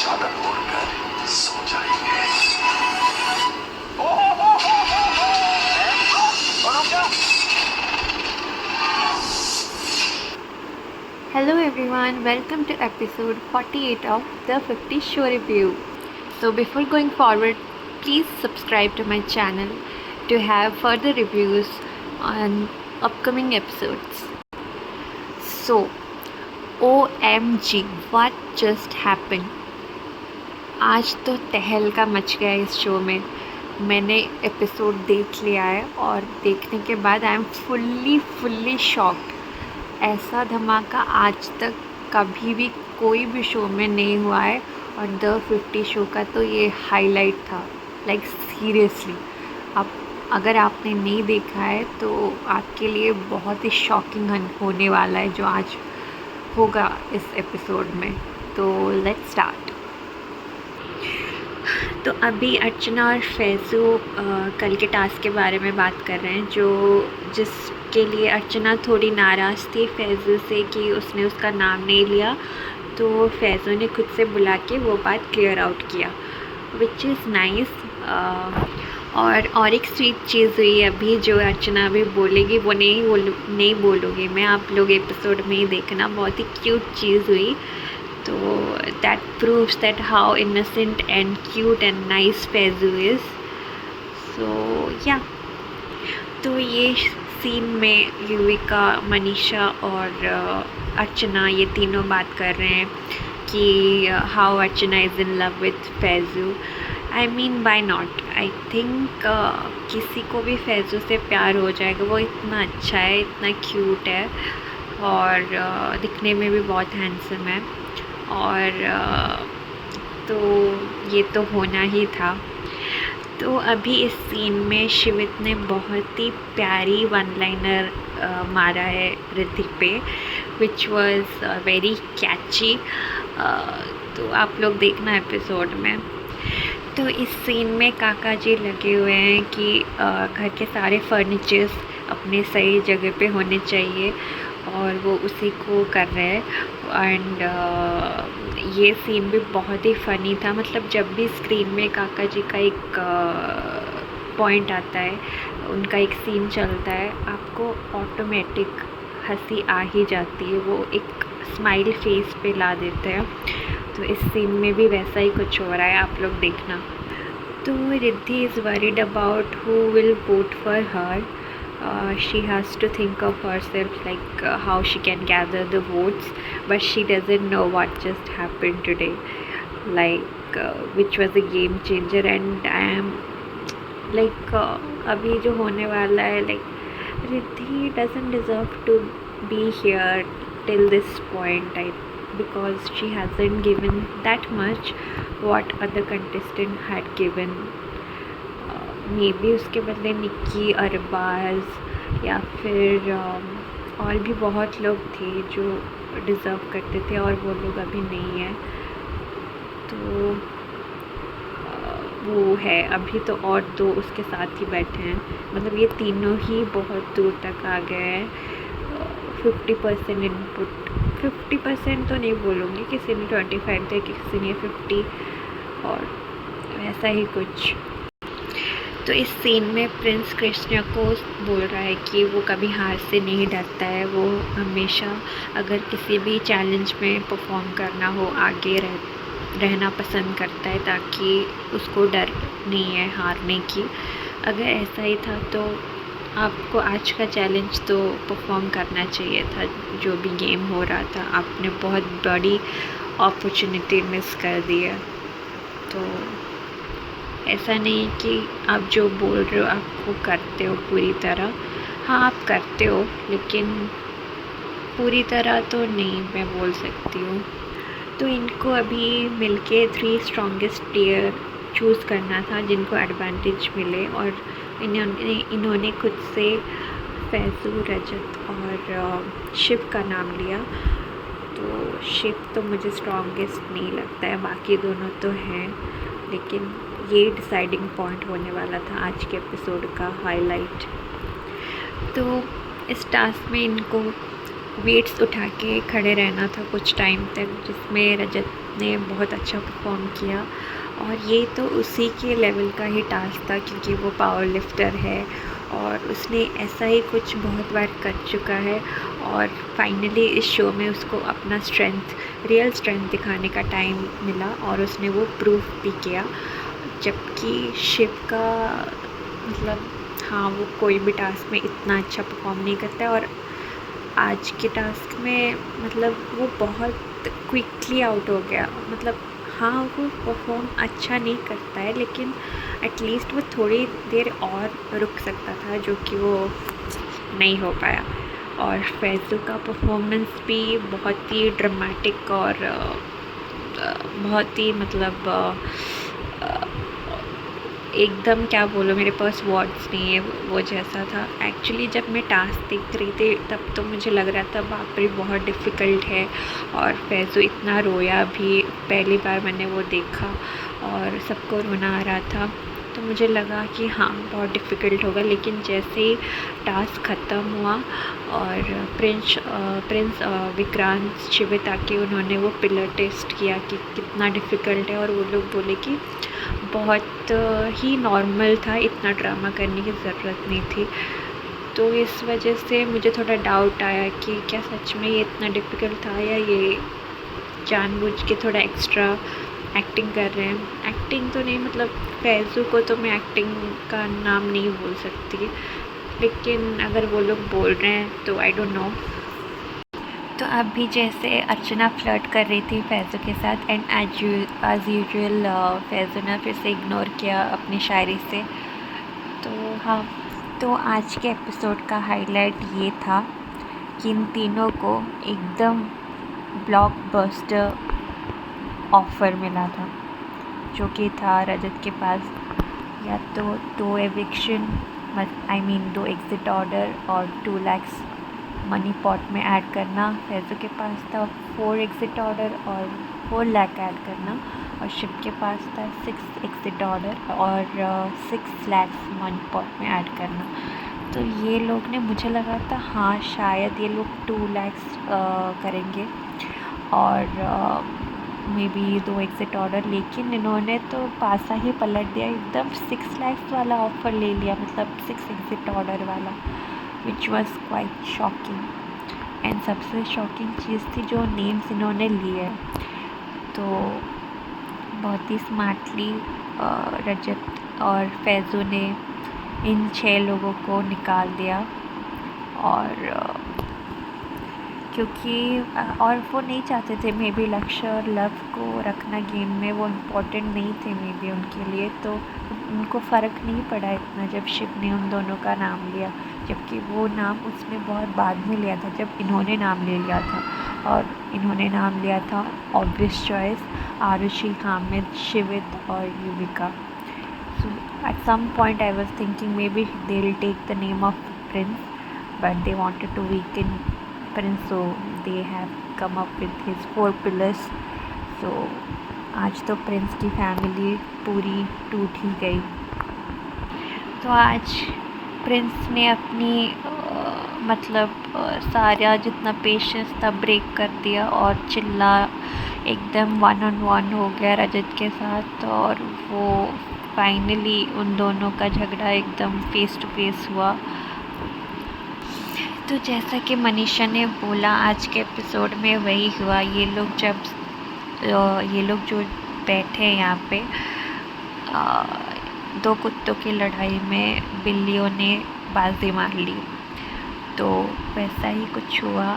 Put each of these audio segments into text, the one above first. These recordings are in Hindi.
चादर ओढ़कर सो जाएंगे। Hello everyone, welcome to episode 48 of the 50 Show Review. So before going forward, please subscribe to my channel to have further reviews on upcoming episodes. So, OMG, what just happened? आज तो तहलका मच गया इस शो में। मैंने एपिसोड देख लिया है और देखने के बाद आई एम फुल्ली शॉक्ड। ऐसा धमाका आज तक कभी भी कोई भी शो में नहीं हुआ है और द 50 शो का तो ये हाईलाइट था। लाइक सीरियसली, अब अगर आपने नहीं देखा है तो आपके लिए बहुत ही शॉकिंग होने वाला है जो आज होगा इस एपिसोड में। तो लेट्स स्टार्ट। तो अभी अर्चना और फैज़ू कल के टास्क के बारे में बात कर रहे हैं, जिसके लिए अर्चना थोड़ी नाराज़ थी फैज़ू से कि उसने उसका नाम नहीं लिया। तो फैज़ू ने खुद से बुला के वो बात क्लियर आउट किया, विच इज़ नाइस। और एक स्वीट चीज़ हुई अभी जो अर्चना अभी बोलेगी, वो नहीं बोलूँगी मैं, आप लोग एपिसोड में ही देखना। बहुत ही क्यूट चीज़ हुई। तो that proves that how innocent and cute and nice Faizu is. So yeah, तो ये सीन में युविका, मनीषा और अर्चना ये तीनों बात कर रहे हैं कि how Archana is in love with Faizu. I mean why not? I think किसी को भी फैज़ू से प्यार हो जाएगा। वो इतना अच्छा है, इतना क्यूट है और दिखने में भी बहुत हैंडसम है और तो ये तो होना ही था। तो अभी इस सीन में शिवित ने बहुत ही प्यारी वन लाइनर मारा है ऋतिक पे, विच वॉज वेरी कैची। तो आप लोग देखना एपिसोड में। तो इस सीन में काका जी लगे हुए हैं कि घर के सारे फर्नीचर्स अपने सही जगह पे होने चाहिए और वो उसी को कर रहे हैं। एंड ये सीन भी बहुत ही फ़नी था। मतलब जब भी स्क्रीन में काका जी का एक पॉइंट आता है, उनका एक सीन चलता है, आपको ऑटोमेटिक हंसी आ ही जाती है। वो एक स्माइल फेस पे ला देते हैं। तो इस सीन में भी वैसा ही कुछ हो रहा है, आप लोग देखना। तो Riddhi is worried about who will vote for her. She has to think of herself, like how she can gather the votes, but she doesn't know what just happened today, like which was a game changer. And I am like अभी जो होने वाला है, like Riddhi doesn't deserve to be here till this point, because she hasn't given that much what other contestant had given. May be उसके बदले निक्की, अरबाज़ या फिर और भी बहुत लोग थे जो डिज़र्व करते थे और वो लोग अभी नहीं हैं। तो वो है अभी तो, और दो उसके साथ ही बैठे हैं। मतलब ये तीनों ही बहुत दूर तक आ गए हैं। 50% इनपुट, 50% तो नहीं बोलूँगी, किसी ने 25 थे, किसी ने 50 और वैसा ही कुछ। तो इस सीन में प्रिंस कृष्ण को बोल रहा है कि वो कभी हार से नहीं डरता है। वो हमेशा अगर किसी भी चैलेंज में परफॉर्म करना हो, आगे रहना पसंद करता है, ताकि उसको डर नहीं है हारने की। अगर ऐसा ही था तो आपको आज का चैलेंज तो परफॉर्म करना चाहिए था। जो भी गेम हो रहा था, आपने बहुत बड़ी अपॉर्चुनिटी मिस कर दी है। तो ऐसा नहीं कि आप जो बोल रहे हो आप वो करते हो पूरी तरह। हाँ, आप करते हो, लेकिन पूरी तरह तो नहीं मैं बोल सकती हूँ। तो इनको अभी मिलके 3 स्ट्रॉन्गेस्ट प्लेयर चूज़ करना था जिनको एडवांटेज मिले, और इन्होंने खुद से फैज़ू, रजत और शिव का नाम लिया। तो शिव तो मुझे स्ट्रॉन्गेस्ट नहीं लगता है, बाकी दोनों तो हैं, लेकिन ये डिसाइडिंग पॉइंट होने वाला था आज के एपिसोड का हाईलाइट। तो इस टास्क में इनको वेट्स उठा के खड़े रहना था कुछ टाइम तक, जिसमें रजत ने बहुत अच्छा परफॉर्म किया और ये तो उसी के लेवल का ही टास्क था क्योंकि वो पावर लिफ्टर है और उसने ऐसा ही कुछ बहुत बार कर चुका है और फाइनली इस शो में उसको अपना रियल स्ट्रेंथ दिखाने का टाइम मिला और उसने वो प्रूफ भी किया। जबकि शिव का मतलब हाँ, वो कोई भी टास्क में इतना अच्छा परफॉर्म नहीं करता है और आज के टास्क में मतलब वो बहुत क्विकली आउट हो गया। मतलब हाँ, वो परफॉर्म अच्छा नहीं करता है लेकिन एटलीस्ट वो थोड़ी देर और रुक सकता था, जो कि वो नहीं हो पाया। और फैज़ू का परफॉर्मेंस भी बहुत ही ड्रामेटिक और बहुत ही मतलब एकदम क्या बोलो, मेरे पास वर्ड्स नहीं है वो जैसा था। एक्चुअली जब मैं टास्क देख रही थी तब तो मुझे लग रहा था बाप रे बहुत डिफ़िकल्ट है और फैज़ू इतना रोया भी, पहली बार मैंने वो देखा और सबको रोना आ रहा था तो मुझे लगा कि हाँ बहुत डिफ़िकल्ट होगा। लेकिन जैसे ही टास्क ख़त्म हुआ और प्रिंस विक्रांत शिवित आके उन्होंने वो पिलर टेस्ट किया कि कितना डिफ़िकल्ट है और वो लोग बोले कि बहुत ही नॉर्मल था, इतना ड्रामा करने की ज़रूरत नहीं थी। तो इस वजह से मुझे थोड़ा डाउट आया कि क्या सच में ये इतना डिफ़िकल्ट था या ये जानबूझ के थोड़ा एक्स्ट्रा एक्टिंग कर रहे हैं। एक्टिंग तो नहीं, मतलब फैज़ू को तो मैं एक्टिंग का नाम नहीं बोल सकती, लेकिन अगर वो लोग बोल रहे हैं तो आई डोंट नो। तो अब भी जैसे अर्चना फ्लर्ट कर रही थी फैज़ू के साथ एंड एज़ यूजुअल फैज़ू ने फिर से इग्नोर किया अपनी शायरी से। तो हाँ, तो आज के एपिसोड का हाईलाइट ये था कि इन तीनों को एकदम ब्लॉकबस्टर ऑफ़र मिला था, जो कि था रजत के पास या तो 2 एविक्शन दो एग्ज़िट ऑर्डर और 2 lakhs मनी पॉट में ऐड करना। फैज़ू के पास था 4 एग्ज़िट ऑर्डर और 4 लाख ऐड करना और शिव के पास था 6 एग्ज़िट ऑर्डर और 6 lakhs मनी पॉट में ऐड करना। तो ये लोग ने, मुझे लगा था हाँ शायद ये लोग 2 lakhs करेंगे और मे बी 2 एग्ज़िट ऑर्डर, लेकिन इन्होंने तो पासा ही पलट दिया, एकदम 6 lakhs वाला ऑफ़र ले लिया, मतलब 6 एग्ज़िट ऑर्डर वाला, which was quite shocking. And सबसे शॉकिंग चीज़ थी जो नेम्स इन्होंने लिए। तो बहुत ही स्मार्टली रजत और फैज़ू ने इन 6 लोगों को निकाल दिया और क्योंकि और वो नहीं चाहते थे मे बी लक्ष्य और लव को रखना गेम में, वो इम्पोर्टेंट नहीं थे मे बी उनके लिए, तो उनको फ़र्क नहीं पड़ा इतना जब शिव ने उन दोनों का नाम लिया, जबकि वो नाम उसने बहुत बाद में लिया था जब इन्होंने नाम ले लिया था। और इन्होंने नाम लिया था ऑब्वियस चॉइस आरुषि, हामिद, शिवित और Yuvika. So at some point I was thinking maybe they will take the name of prince, but they wanted to weaken Prince, so they have come up with his 4 pillars. So आज तो प्रिंस की फैमिली पूरी टूट ही गई। तो आज प्रिंस ने अपनी सारा जितना पेशेंस था ब्रेक कर दिया और चिल्ला एकदम 1-on-1 हो गया रजत के साथ और वो फाइनली उन दोनों का झगड़ा एकदम फेस टू फेस हुआ। तो जैसा कि मनीषा ने बोला आज के एपिसोड में वही हुआ। ये लोग जो बैठे हैं यहाँ पे 2 कुत्तों की लड़ाई में बिल्लियों ने बाजी मार ली, तो वैसा ही कुछ हुआ।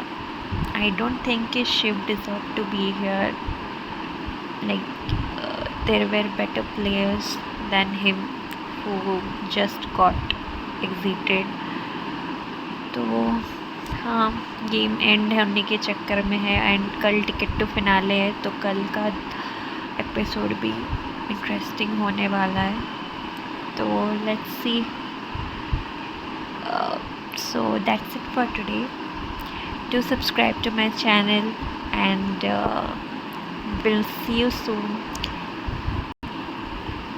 आई डोंट थिंक कि Shiv deserve to be here, like there were better players than him who just got exited. तो हाँ, गेम एंड होने के चक्कर में है एंड कल टिकट टू फिनाले है, तो कल का एपिसोड भी इंटरेस्टिंग होने वाला है। तो let's see. So that's it for today. Do subscribe to my channel and will see you soon.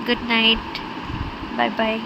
Good night, bye bye.